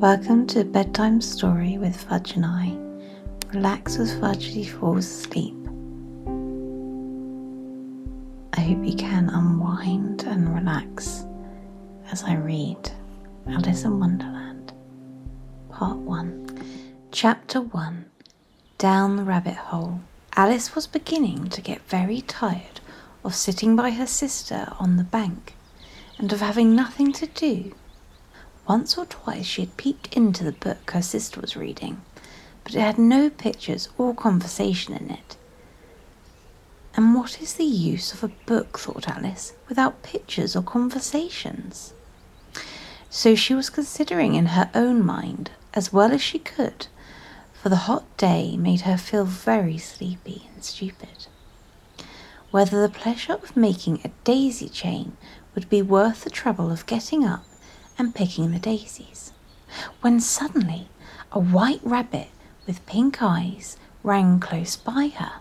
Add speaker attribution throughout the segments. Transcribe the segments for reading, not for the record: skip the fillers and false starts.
Speaker 1: Welcome to Bedtime Story with Fudge and I. Relax as Fudge as he falls asleep. I hope you can unwind and relax as I read Alice in Wonderland, Part 1. Chapter 1. Down the Rabbit Hole. Alice was beginning to get very tired of sitting by her sister on the bank and of having nothing to do. Once or twice she had peeped into the book her sister was reading, but it had no pictures or conversation in it. And what is the use of a book, thought Alice, without pictures or conversations? So she was considering in her own mind as well as she could, for the hot day made her feel very sleepy and stupid, whether the pleasure of making a daisy chain would be worth the trouble of getting up and picking the daisies, when suddenly a white rabbit with pink eyes ran close by her.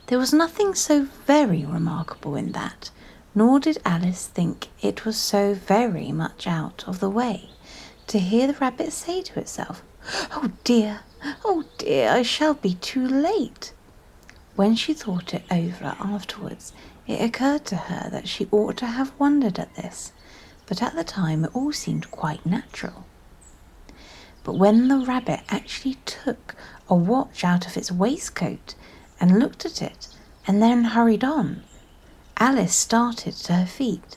Speaker 1: There was nothing so very remarkable in that, nor did Alice think it was so very much out of the way to hear the rabbit say to itself, oh dear, I shall be too late." When she thought it over afterwards, it occurred to her that she ought to have wondered at this, but at the time it all seemed quite natural. But when the rabbit actually took a watch out of its waistcoat and looked at it and then hurried on, Alice started to her feet,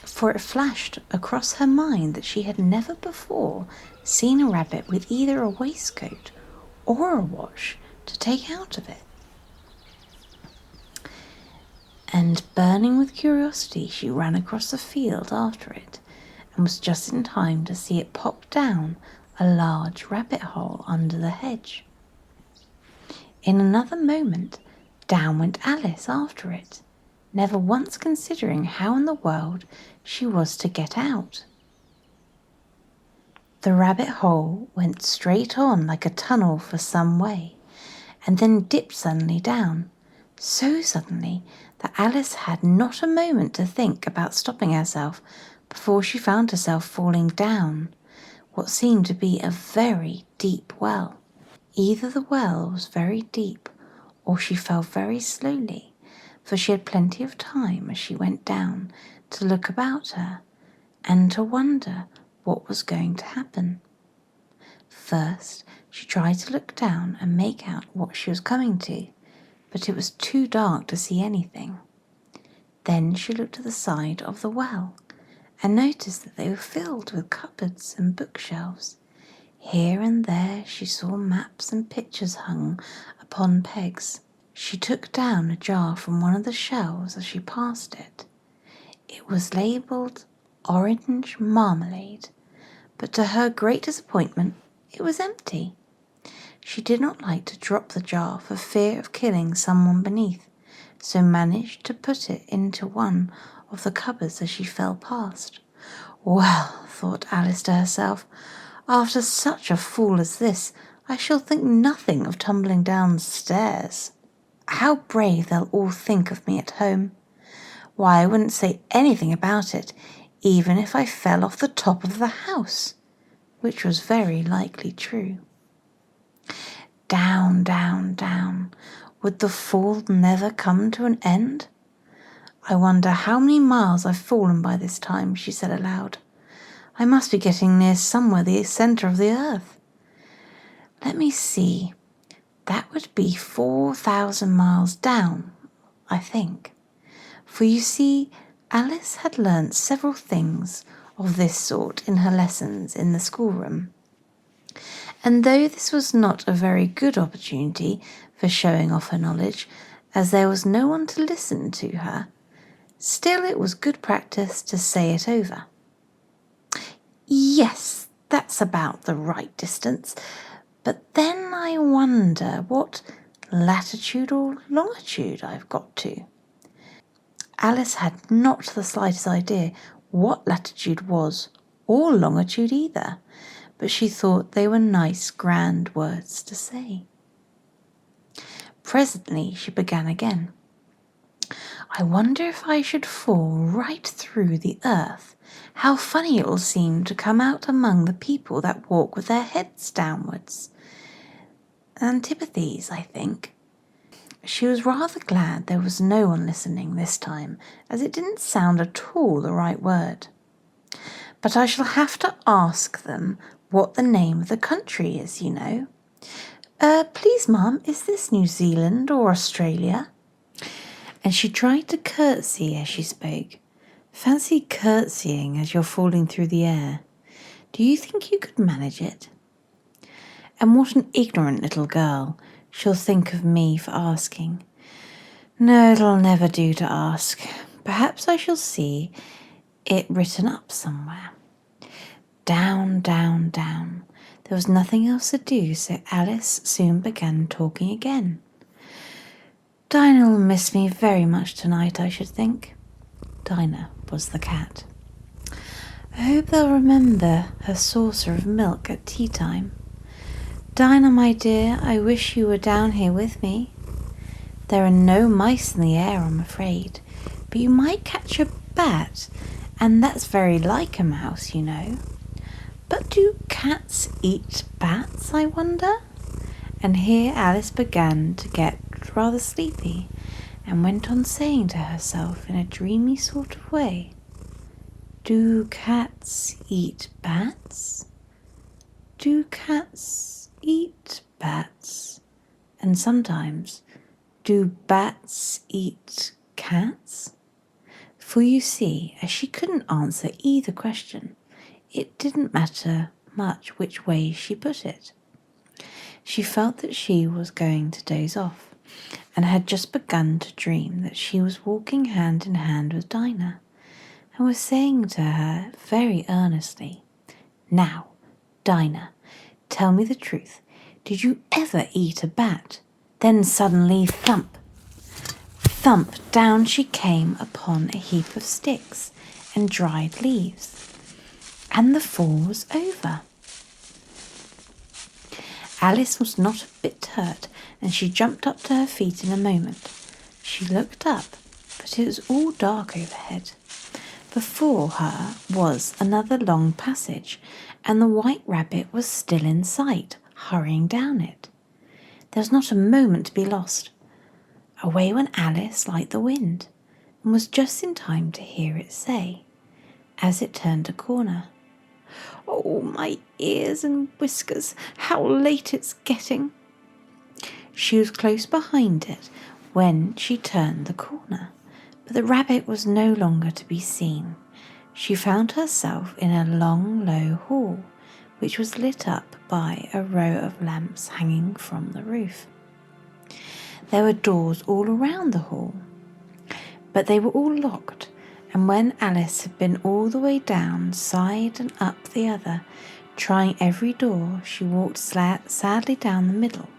Speaker 1: for it flashed across her mind that she had never before seen a rabbit with either a waistcoat or a watch to take out of it. And burning with curiosity, she ran across the field after it, and was just in time to see it pop down a large rabbit hole under the hedge. In another moment, down went Alice after it, never once considering how in the world she was to get out. The rabbit hole went straight on like a tunnel for some way, and then dipped suddenly down, so suddenly that Alice had not a moment to think about stopping herself before she found herself falling down what seemed to be a very deep well. Either the well was very deep, or she fell very slowly, for she had plenty of time as she went down to look about her and to wonder what was going to happen. First, she tried to look down and make out what she was coming to, but it was too dark to see anything. Then she looked at the side of the well and noticed that they were filled with cupboards and bookshelves. Here and there she saw maps and pictures hung upon pegs. She took down a jar from one of the shelves as she passed it. It was labelled orange marmalade, but to her great disappointment it was empty. She did not like to drop the jar for fear of killing someone beneath, so managed to put it into one of the cupboards as she fell past. Well, thought Alice to herself, after such a fall as this, I shall think nothing of tumbling down stairs. How brave they'll all think of me at home. Why, I wouldn't say anything about it, even if I fell off the top of the house, which was very likely true. Down, down, down. Would the fall never come to an end? I wonder how many miles I've fallen by this time, she said aloud. I must be getting near somewhere the centre of the earth. Let me see. That would be 4,000 miles down, I think. For you see, Alice had learnt several things of this sort in her lessons in the schoolroom. And though this was not a very good opportunity for showing off her knowledge, as there was no one to listen to her, still it was good practice to say it over. Yes, that's about the right distance, but then I wonder what latitude or longitude I've got to. Alice had not the slightest idea what latitude was, or longitude either, but she thought they were nice, grand words to say. Presently she began again. I wonder if I should fall right through the earth How funny it will seem to come out among the people that walk with their heads downwards. Antipathies, I think. She was rather glad there was no one listening this time, as it didn't sound at all the right word. But I shall have to ask them what the name of the country is, you know. Please, Mum, is this New Zealand or Australia? And she tried to curtsy as she spoke. Fancy curtsying as you're falling through the air. Do you think you could manage it? And what an ignorant little girl. She'll think of me for asking. No, it'll never do to ask. Perhaps I shall see it written up somewhere. Down, down, down. There was nothing else to do, so Alice soon began talking again. Dinah will miss me very much tonight, I should think. Dinah was the cat. I hope they'll remember her saucer of milk at tea time. Dinah, my dear, I wish you were down here with me. There are no mice in the air, I'm afraid, but you might catch a bat, and that's very like a mouse, you know. But do cats eat bats, I wonder? And here Alice began to get rather sleepy, and went on saying to herself in a dreamy sort of way, Do cats eat bats? Do cats eat bats? And sometimes, do bats eat cats? For you see, as she couldn't answer either question, it didn't matter much which way she put it. She felt that she was going to doze off, and had just begun to dream that she was walking hand in hand with Dinah, and was saying to her very earnestly, Now, Dinah, tell me the truth. Did you ever eat a bat? Then suddenly thump, thump, down she came upon a heap of sticks and dried leaves, and the fall was over. Alice was not a bit hurt, and she jumped up to her feet in a moment. She looked up, but it was all dark overhead. Before her was another long passage, and the white rabbit was still in sight, hurrying down it. There was not a moment to be lost. Away went Alice like the wind, and was just in time to hear it say, as it turned a corner, Oh, my ears and whiskers, how late it's getting. She was close behind it when she turned the corner, but the rabbit was no longer to be seen. She found herself in a long, low hall, which was lit up by a row of lamps hanging from the roof. There were doors all around the hall, but they were all locked, and when Alice had been all the way down, side and up the other, trying every door, she walked sadly down the middle,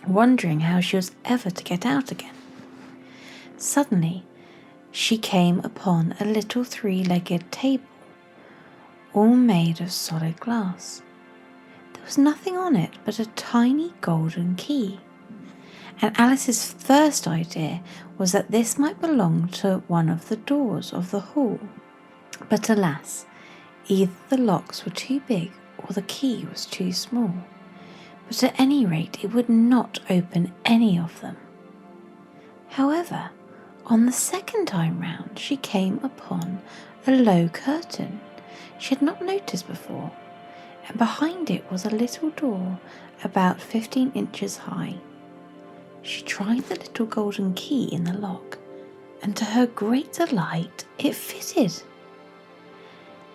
Speaker 1: wondering how she was ever to get out again. Suddenly, she came upon a little three-legged table, all made of solid glass. There was nothing on it but a tiny golden key, and Alice's first idea was that this might belong to one of the doors of the hall. But alas, either the locks were too big or the key was too small. But at any rate, it would not open any of them. However, on the second time round, she came upon a low curtain she had not noticed before, and behind it was a little door about 15 inches high. She tried the little golden key in the lock, and to her great delight, it fitted.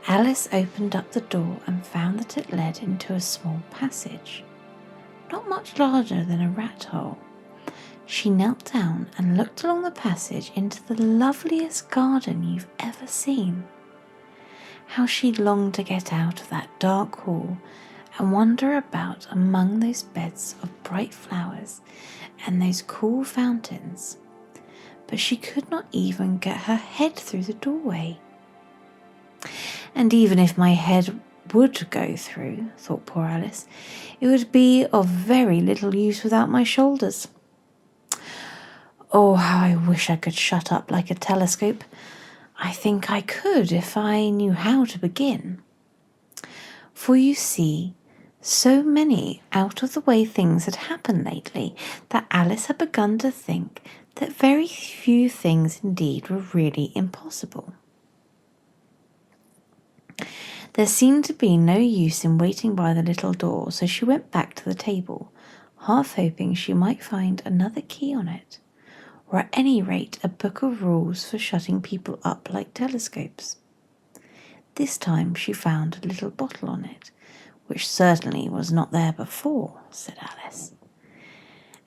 Speaker 1: Alice opened up the door and found that it led into a small passage, not much larger than a rat hole. She knelt down and looked along the passage into the loveliest garden you've ever seen. How she longed to get out of that dark hall and wander about among those beds of bright flowers and those cool fountains. But she could not even get her head through the doorway. And even if my head would go through, thought poor Alice, it would be of very little use without my shoulders. Oh, how I wish I could shut up like a telescope. I think I could if I knew how to begin. For you see, so many out-of-the-way things had happened lately that Alice had begun to think that very few things indeed were really impossible. There seemed to be no use in waiting by the little door, so she went back to the table, half hoping she might find another key on it, or at any rate a book of rules for shutting people up like telescopes. This time she found a little bottle on it, which certainly was not there before, said Alice.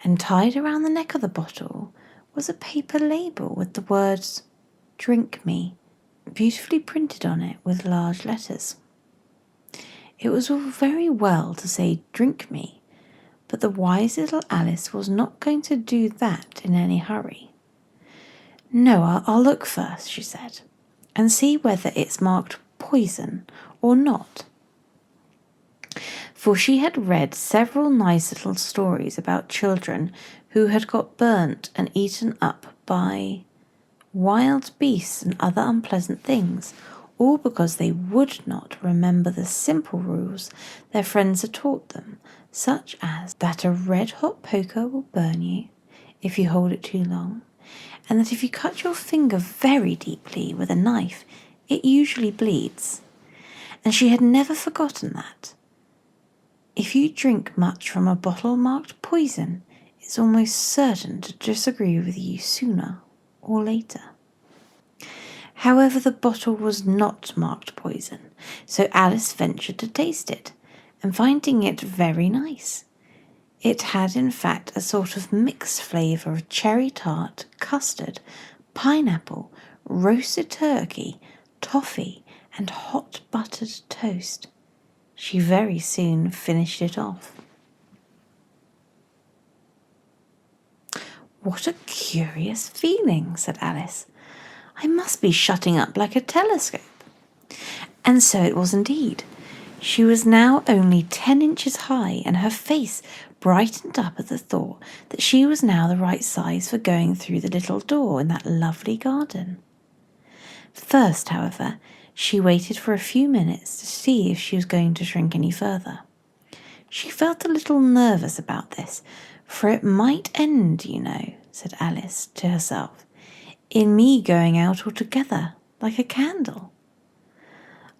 Speaker 1: And tied around the neck of the bottle was a paper label with the words, "Drink me," beautifully printed on it with large letters. It was all very well to say "drink me," but the wise little Alice was not going to do that in any hurry. "No, I'll look first," she said, "and see whether it's marked poison or not." For she had read several nice little stories about children who had got burnt and eaten up by wild beasts and other unpleasant things, all because they would not remember the simple rules their friends had taught them, such as that a red-hot poker will burn you if you hold it too long, and that if you cut your finger very deeply with a knife, it usually bleeds. And she had never forgotten that. If you drink much from a bottle marked poison, it's almost certain to disagree with you sooner or later. However, the bottle was not marked poison, so Alice ventured to taste it, and finding it very nice. It had in fact a sort of mixed flavour of cherry tart, custard, pineapple, roasted turkey, toffee, and hot buttered toast. She very soon finished it off. "What a curious feeling," said Alice. "I must be shutting up like a telescope." And so it was indeed. She was now only 10 inches high, and her face brightened up at the thought that she was now the right size for going through the little door in that lovely garden. First, however, she waited for a few minutes to see if she was going to shrink any further. She felt a little nervous about this, for it might end, you know, said Alice to herself, in me going out altogether, like a candle.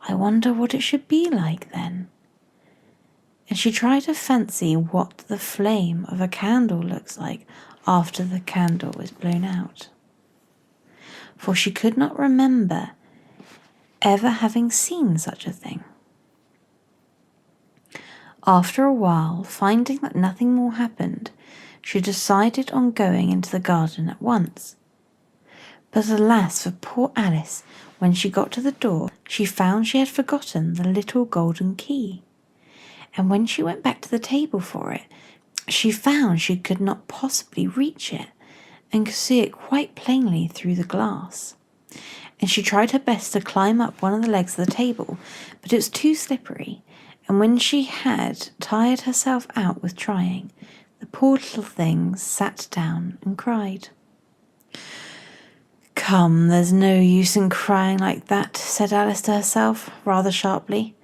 Speaker 1: I wonder what it should be like then. And she tried to fancy what the flame of a candle looks like after the candle is blown out. For she could not remember ever having seen such a thing. After a while, finding that nothing more happened, she decided on going into the garden at once. But alas for poor Alice, when she got to the door, she found she had forgotten the little golden key. And when she went back to the table for it, she found she could not possibly reach it, and could see it quite plainly through the glass. And she tried her best to climb up one of the legs of the table, but it was too slippery, and when she had tired herself out with trying, the poor little thing sat down and cried. "Come, there's no use in crying like that," said Alice to herself, rather sharply.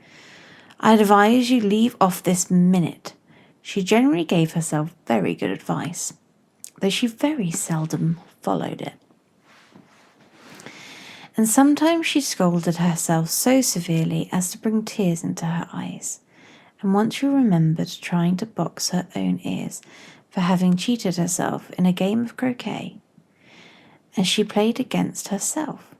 Speaker 1: "I advise you leave off this minute." She generally gave herself very good advice, though she very seldom followed it. And sometimes she scolded herself so severely as to bring tears into her eyes, and once she remembered trying to box her own ears for having cheated herself in a game of croquet, and she played against herself,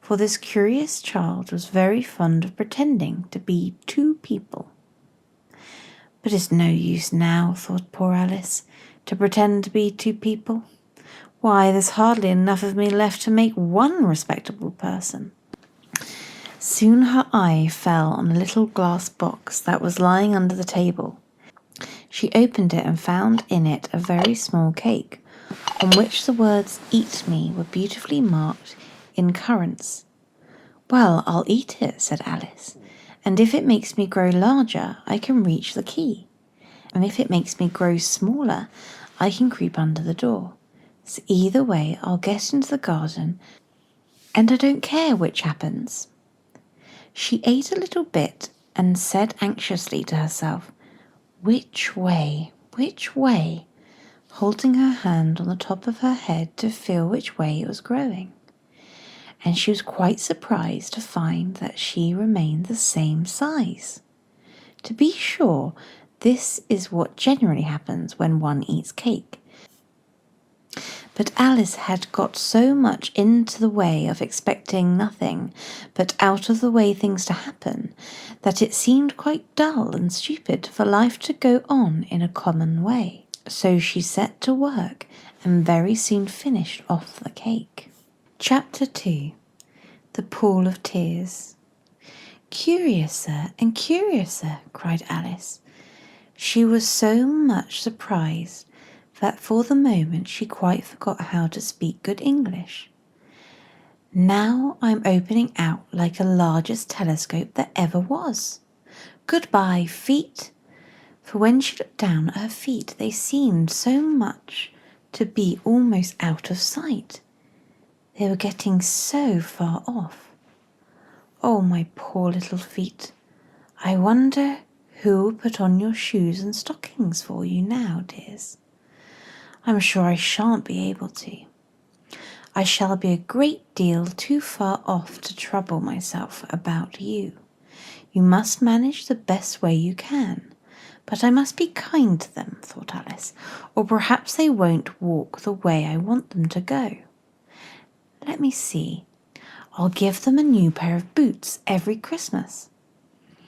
Speaker 1: for this curious child was very fond of pretending to be two people. But it's no use now, thought poor Alice, to pretend to be two people. Why, there's hardly enough of me left to make one respectable person. Soon her eye fell on a little glass box that was lying under the table. She opened it and found in it a very small cake, on which the words "Eat me" were beautifully marked in currants. "Well, I'll eat it," said Alice, "and if it makes me grow larger, I can reach the key, and if it makes me grow smaller, I can creep under the door. So either way, I'll get into the garden and I don't care which happens." She ate a little bit and said anxiously to herself, "Which way? Which way?" holding her hand on the top of her head to feel which way it was growing. And she was quite surprised to find that she remained the same size. To be sure, this is what generally happens when one eats cake. But Alice had got so much into the way of expecting nothing but out of the way things to happen that it seemed quite dull and stupid for life to go on in a common way. So she set to work and very soon finished off the cake. Chapter 2. The Pool of Tears. "Curiouser and curiouser," cried Alice. She was so much surprised that for the moment she quite forgot how to speak good English. "Now I'm opening out like the largest telescope that ever was. Goodbye, feet." For when she looked down at her feet, they seemed so much to be almost out of sight. They were getting so far off. "Oh, my poor little feet. I wonder who will put on your shoes and stockings for you now, dears. I'm sure I shan't be able to. I shall be a great deal too far off to trouble myself about you. You must manage the best way you can. But I must be kind to them," thought Alice, "or perhaps they won't walk the way I want them to go. Let me see. I'll give them a new pair of boots every Christmas."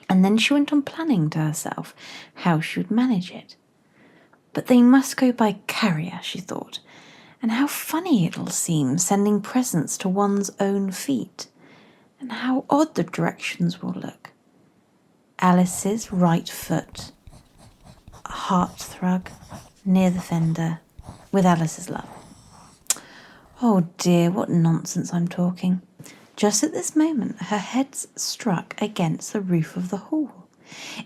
Speaker 1: And then she went on planning to herself how she would manage it. "But they must go by carrier," she thought, "and how funny it'll seem sending presents to one's own feet, and how odd the directions will look. Alice's right foot, hearthrug, near the fender, with Alice's love." Oh dear, what nonsense I'm talking. Just at this moment her head struck against the roof of the hall.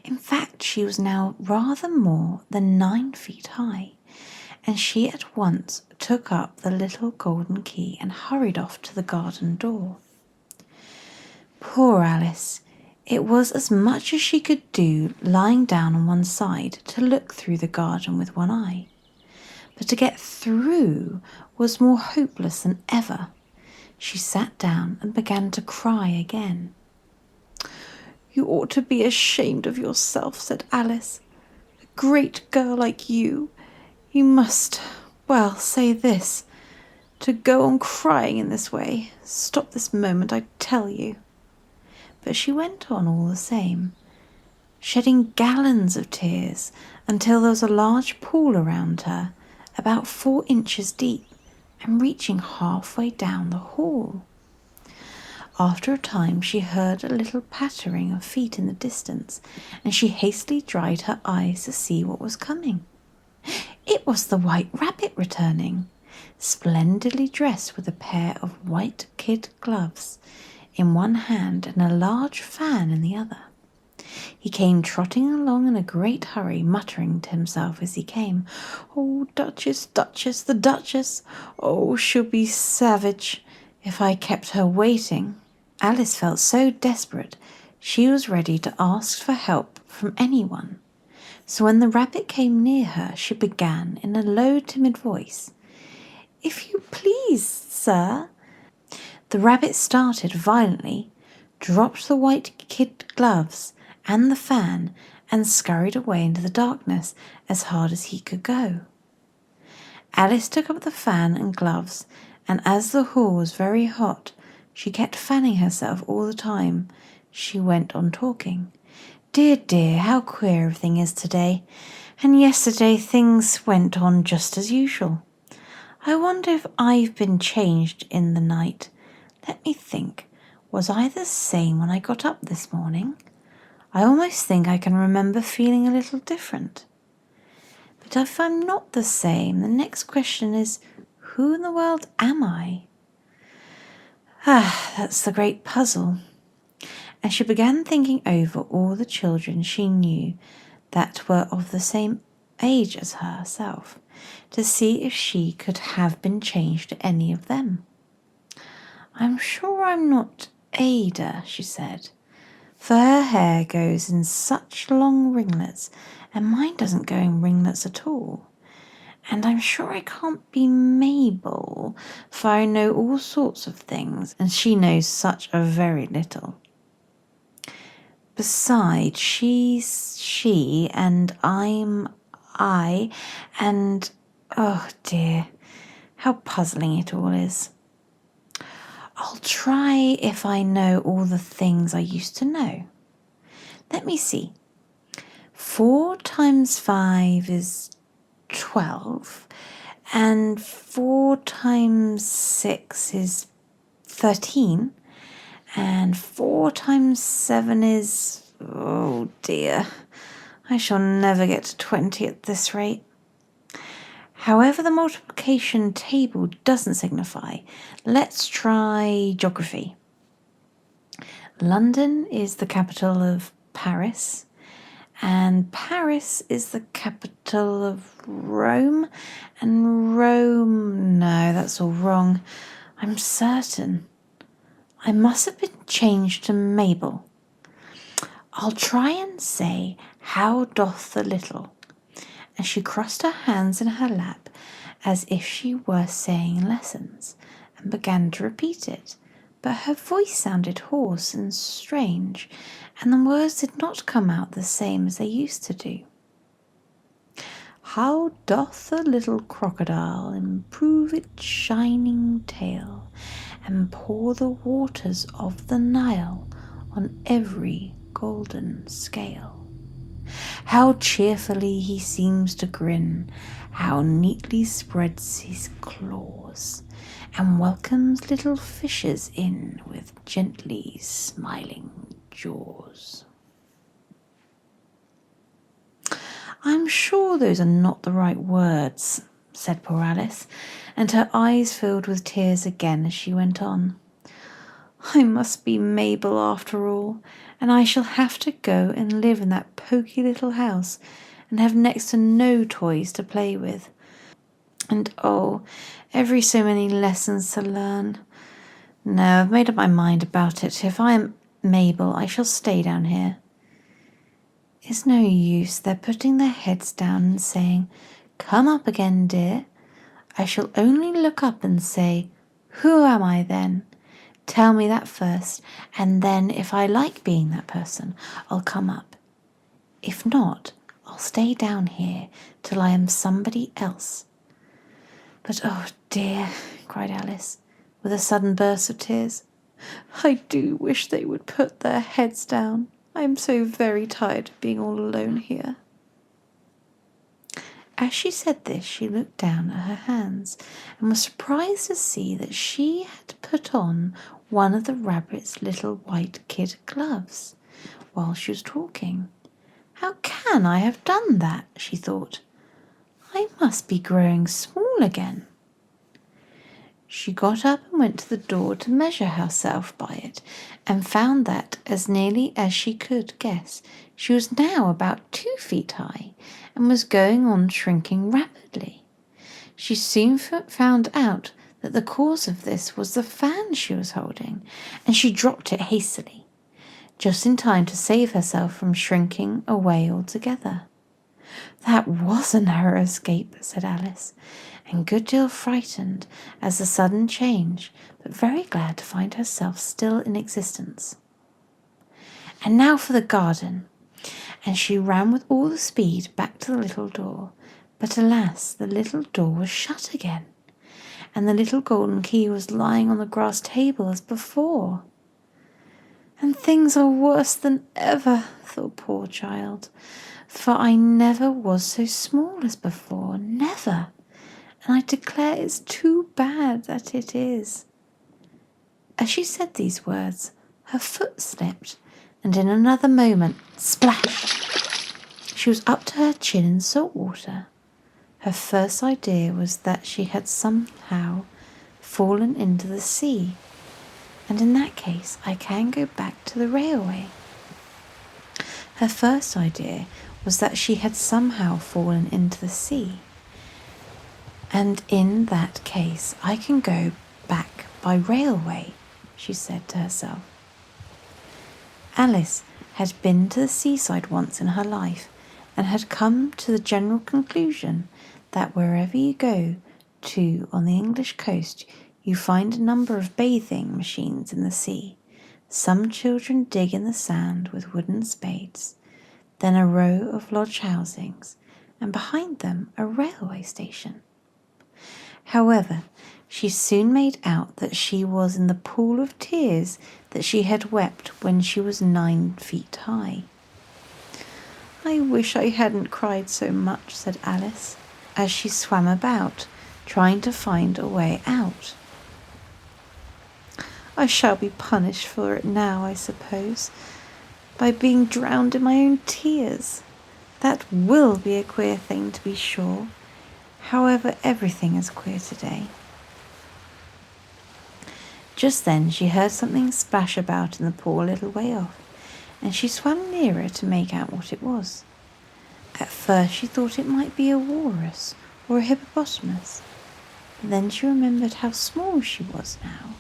Speaker 1: In fact, she was now rather more than 9 feet high, and she at once took up the little golden key and hurried off to the garden door. Poor Alice! It was as much as she could do lying down on one side to look through the garden with one eye. But to get through was more hopeless than ever. She sat down and began to cry again. "You ought to be ashamed of yourself," said Alice. "A great girl like you must, well, say this, to go on crying in this way. Stop this moment, I tell you." But she went on all the same, shedding gallons of tears until there was a large pool around her, about 4 inches deep and reaching halfway down the hall. After a time she heard a little pattering of feet in the distance, and she hastily dried her eyes to see what was coming. It was the White Rabbit returning, splendidly dressed with a pair of white kid gloves in one hand and a large fan in the other. He came trotting along in a great hurry, muttering to himself as he came, "Oh, Duchess, Duchess, the Duchess! Oh, she'll be savage if I kept her waiting." Alice felt so desperate she was ready to ask for help from anyone. So when the rabbit came near her, she began in a low, timid voice, "If you please, sir." The rabbit started violently, dropped the white kid gloves and the fan, and scurried away into the darkness as hard as he could go. Alice took up the fan and gloves, and as the hall was very hot, she kept fanning herself all the time she went on talking. "Dear, dear, how queer everything is today, and yesterday things went on just as usual. I wonder if I've been changed in the night. Let me think, was I the same when I got up this morning? I almost think I can remember feeling a little different. But if I'm not the same, the next question is, who in the world am I? That's the great puzzle." And she began thinking over all the children she knew that were of the same age as herself, to see if she could have been changed to any of them. I'm sure I'm not Ada, she said, for her hair goes in such long ringlets, and mine doesn't go in ringlets at all. And I'm sure I can't be Mabel, for I know all sorts of things, and she knows such a very little. Besides, she's she, and I'm I, and oh dear, how puzzling it all is. I'll try if I know all the things I used to know. Let me see. 4 times 5 is 12, and 4 times 6 is 13, and 4 times 7 is, oh dear, I shall never get to 20 at this rate. However, the multiplication table doesn't signify. Let's try geography. London is the capital of Paris, and Paris is the capital of Rome, and Rome, no, that's all wrong. I'm certain. I must have been changed to Mabel. I'll try and say, how doth the little? And she crossed her hands in her lap as if she were saying lessons, and began to repeat it. But her voice sounded hoarse and strange, and the words did not come out the same as they used to do. How doth the little crocodile improve its shining tail, and pour the waters of the Nile on every golden scale? How cheerfully he seems to grin, how neatly spreads his claws, and welcomes little fishes in with gently smiling jaws. I'm sure those are not the right words, said poor Alice, and her eyes filled with tears again as she went on. I must be Mabel after all, and I shall have to go and live in that poky little house and have next to no toys to play with. And oh, every so many lessons to learn. No, I've made up my mind about it. If I am Mabel, I shall stay down here. It's no use their putting their heads down and saying, Come up again, dear. I shall only look up and say, Who am I then? Tell me that first, and then if I like being that person, I'll come up. If not, I'll stay down here till I am somebody else. But oh dear, cried Alice, with a sudden burst of tears, I do wish they would put their heads down. I am so very tired of being all alone here. As she said this, she looked down at her hands and was surprised to see that she had put on one of the rabbit's little white kid gloves while she was talking. How can I have done that? She thought. I must be growing small again. She got up and went to the door to measure herself by it, and found that, as nearly as she could guess, she was now about 2 feet high, and was going on shrinking rapidly. She soon found out that the cause of this was the fan she was holding, and she dropped it hastily, just in time to save herself from shrinking away altogether. That was a narrow escape, said Alice, and a good deal frightened at the sudden change, but very glad to find herself still in existence. And now for the garden. And she ran with all the speed back to the little door. But alas, the little door was shut again, and the little golden key was lying on the grass table as before. And things are worse than ever, thought poor child, for I never was so small as before, never, and I declare it's too bad that it is. As she said these words, her foot slipped, and in another moment, splash! She was up to her chin in salt water. Her first idea was that she had somehow fallen into the sea, and in that case I can go back to the railway. Her first idea was that she had somehow fallen into the sea, and in that case I can go back by railway she said to herself. Alice had been to the seaside once in her life and had come to the general conclusion that wherever you go to on the English coast, you find a number of bathing machines in the sea. Some children dig in the sand with wooden spades, then a row of lodge housings, and behind them a railway station. However, she soon made out that she was in the pool of tears that she had wept when she was 9 feet high. "I wish I hadn't cried so much," said Alice, as she swam about, trying to find a way out. "I shall be punished for it now, I suppose, by being drowned in my own tears. That will be a queer thing, to be sure. However, everything is queer today." Just then she heard something splash about in the pool a little way off, and she swam nearer to make out what it was. At first she thought it might be a walrus or a hippopotamus, but then she remembered how small she was now,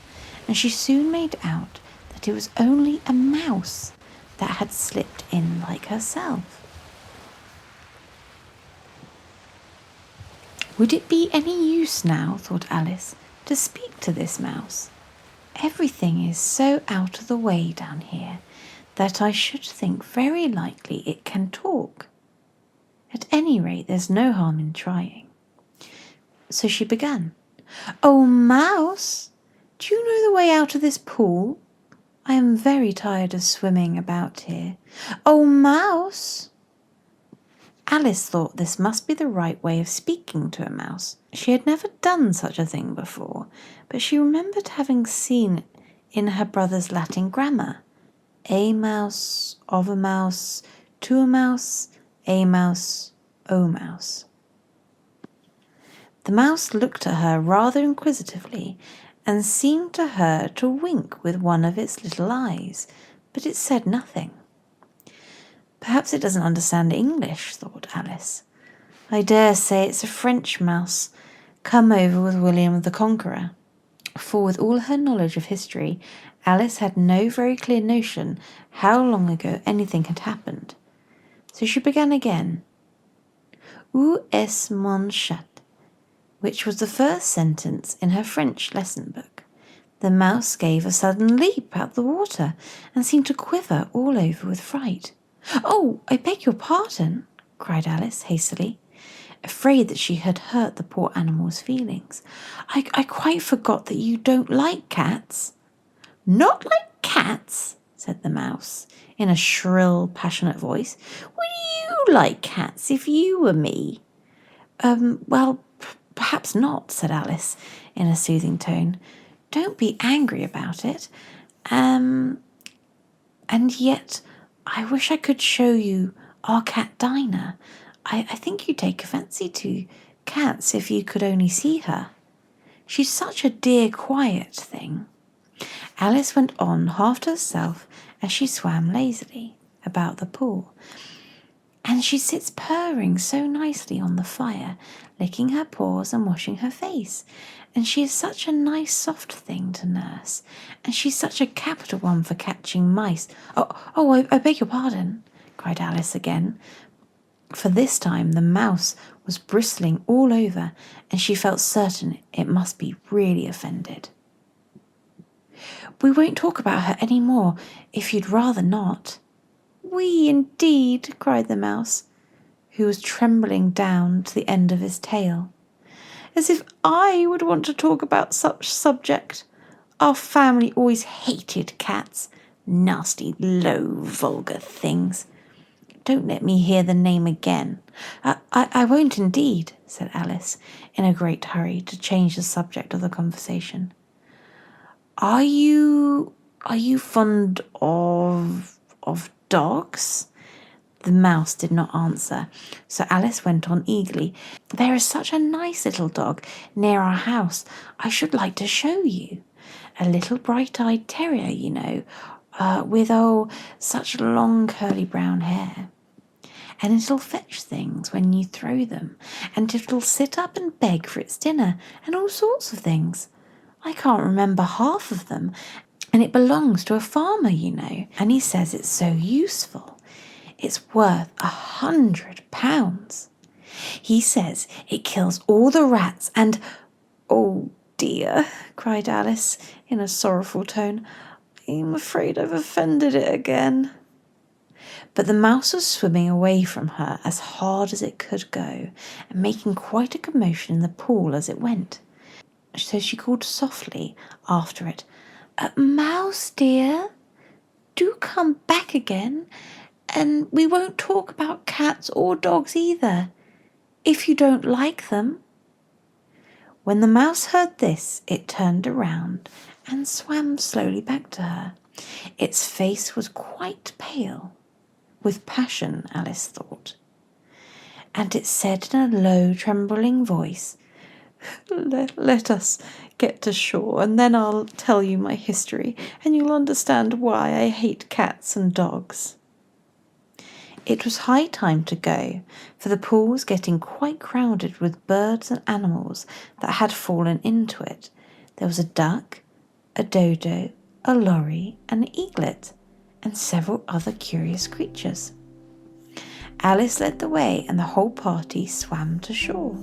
Speaker 1: and she soon made out that it was only a mouse that had slipped in like herself. Would it be any use now, thought Alice, to speak to this mouse? Everything is so out of the way down here that I should think very likely it can talk. At any rate, there's no harm in trying. So she began. "Oh, mouse, do you know the way out of this pool? I am very tired of swimming about here. Oh, mouse!" Alice thought this must be the right way of speaking to a mouse. She had never done such a thing before, but she remembered having seen in her brother's Latin grammar, a mouse, of a mouse, to a mouse, a mouse, o mouse. The mouse looked at her rather inquisitively and seemed to her to wink with one of its little eyes, but it said nothing. "Perhaps it doesn't understand English," thought Alice. "I dare say it's a French mouse, come over with William the Conqueror." For with all her knowledge of history, Alice had no very clear notion how long ago anything had happened. So she began again. "Où est mon chat?" which was the first sentence in her French lesson book. The mouse gave a sudden leap out the water and seemed to quiver all over with fright. "Oh, I beg your pardon," cried Alice hastily, afraid that she had hurt the poor animal's feelings. I quite forgot that you don't like cats." "Not like cats?" said the mouse, in a shrill, passionate voice. "Would you like cats if you were me?" Well, perhaps not," said Alice, in a soothing tone. "Don't be angry about it. And yet I wish I could show you our cat Dinah. I think you'd take a fancy to cats if you could only see her. She's such a dear, quiet thing." Alice went on half to herself as she swam lazily about the pool. "And she sits purring so nicely on the fire, licking her paws and washing her face. And she is such a nice soft thing to nurse. And she's such a capital one for catching mice." I beg your pardon," cried Alice again, for this time the mouse was bristling all over, and she felt certain it must be really offended. "We won't talk about her any more, if you'd rather not." "We, indeed," cried the mouse, who was trembling down to the end of his tail. "As if I would want to talk about such subject. Our family always hated cats. Nasty, low, vulgar things. Don't let me hear the name again." I won't indeed," said Alice, in a great hurry to change the subject of the conversation. Are you fond of dogs?" The mouse did not answer, so Alice went on eagerly. "There is such a nice little dog near our house I should like to show you. A little bright-eyed terrier, you know, with, such long curly brown hair. And it'll fetch things when you throw them, and it'll sit up and beg for its dinner, and all sorts of things. I can't remember half of them, And it belongs to a farmer, you know, and he says it's so useful. It's worth £100. He says it kills all the rats and... Oh dear, cried Alice in a sorrowful tone. I'm afraid I've offended it again. But the mouse was swimming away from her as hard as it could go and making quite a commotion in the pool as it went. So she called softly after it, Mouse dear, do come back again, and we won't talk about cats or dogs either, if you don't like them. When the mouse heard this, it turned around and swam slowly back to her. Its face was quite pale, with passion, Alice thought. And it said in a low, trembling voice, Let us get to shore, and then I'll tell you my history, and you'll understand why I hate cats and dogs. It was high time to go, for the pool was getting quite crowded with birds and animals that had fallen into it. There was a duck, a dodo, a lorry, an eaglet, and several other curious creatures. Alice led the way, and the whole party swam to shore.